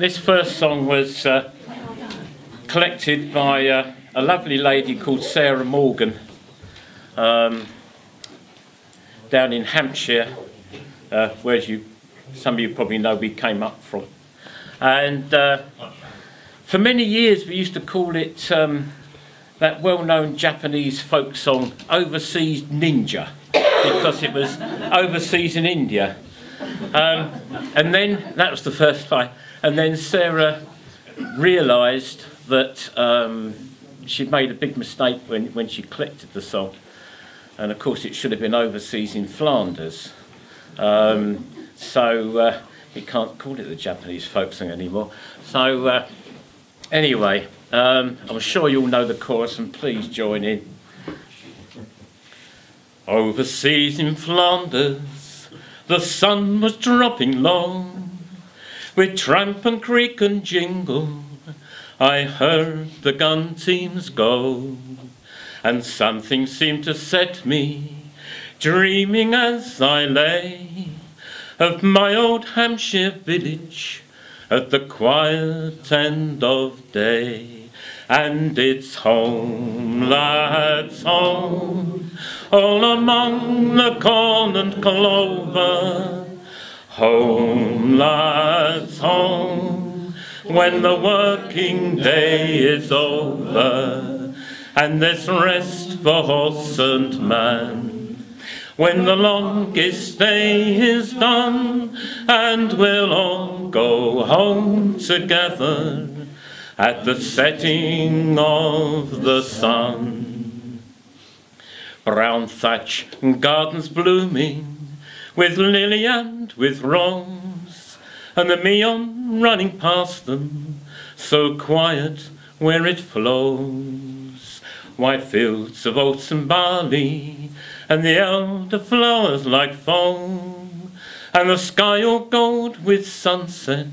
This first song was collected by a lovely lady called Sarah Morgan down in Hampshire, where some of you probably know we came up from. And for many years we used to call it that well-known Japanese folk song Overseas Ninja, because it was overseas in India. And then, that was the first time, and then Sarah realised that she'd made a big mistake when she collected the song, and of course it should have been overseas in Flanders. So we can't call it the Japanese folk song anymore. So anyway, I'm sure you all know the chorus, and please join in. Overseas in Flanders, the sun was dropping low. With tramp and creak and jingle, I heard the gun teams go. And something seemed to set me dreaming as I lay of my old Hampshire village at the quiet end of day. And it's home, lads, home, all among the corn and clover. Home, lads, home, when the working day is over, and there's rest for horse and man. When the longest day is done, and we'll all go home together at the setting of the sun. Brown thatch and gardens blooming, with lily and with rose, and the Meon running past them, so quiet where it flows. White fields of oats and barley, and the elder flowers like foam, and the sky all gold with sunset,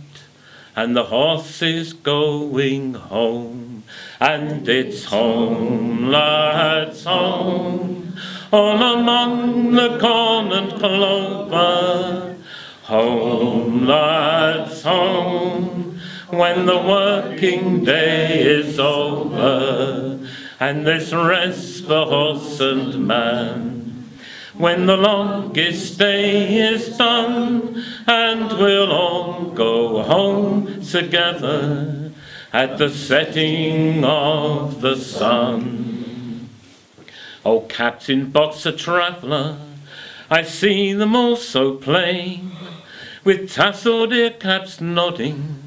and the horses going home. And it's home, lads, home, all among the corn and clover. Home, lads, home, when the working day is over, and there's rest for horse and man. When the longest day is done, and we'll all go home together at the setting of the sun. Oh, Captain Boxer Traveller, I see them all so plain, with tasselled ear caps nodding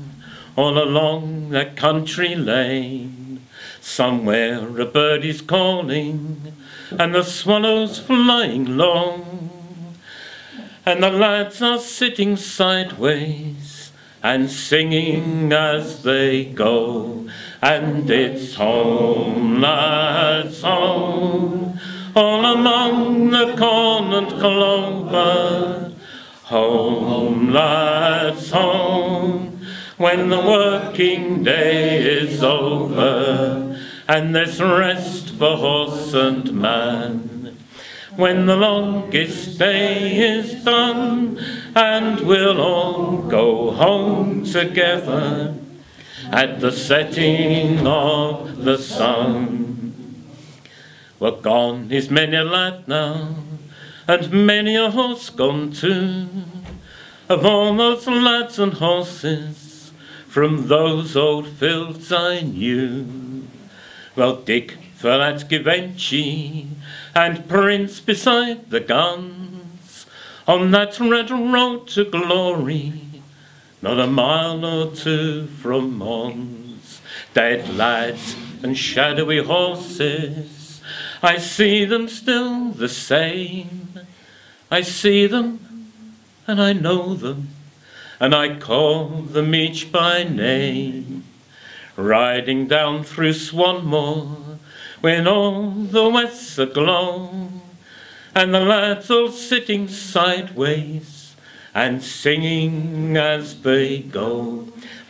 all along that country lane. Somewhere a bird is calling, and the swallows flying long, and the lads are sitting sideways and singing as they go. And it's home, lads, home, all among the corn and clover. Home, lads, home, when the working day is over, and there's rest for horse and man. When the longest day is done, and we'll all go home together at the setting of the sun. Well, gone is many a lad now, and many a horse gone too, of all those lads and horses from those old fields I knew. Well, Dick fell at Givenchy, and Prince beside the guns, on that red road to glory, not a mile or two from Mons. Dead lads and shadowy horses, I see them still the same. I see them and I know them, and I call them each by name. Riding down through Swanmore, when all the west's aglow, and the lads all sitting sideways and singing as they go.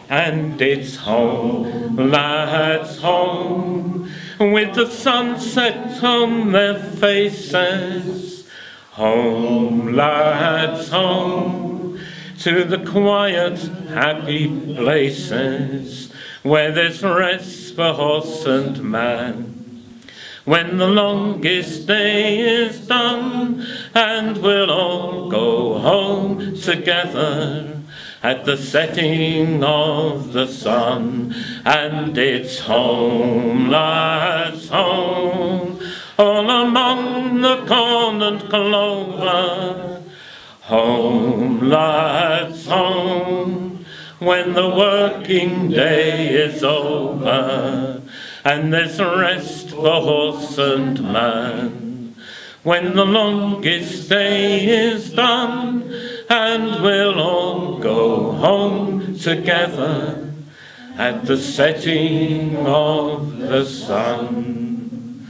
And it's home, lads, home, with the sunset on their faces. Home, lads, home, to the quiet, happy places where there's rest for horse and man. When the longest day is done and we'll all go home together at the setting of the sun, and it's home, lads, home, all among the corn and clover. Home, lads, home, when the working day is over and there's rest for horse and man. When the longest day is done and we'll all go home together at the setting of the sun.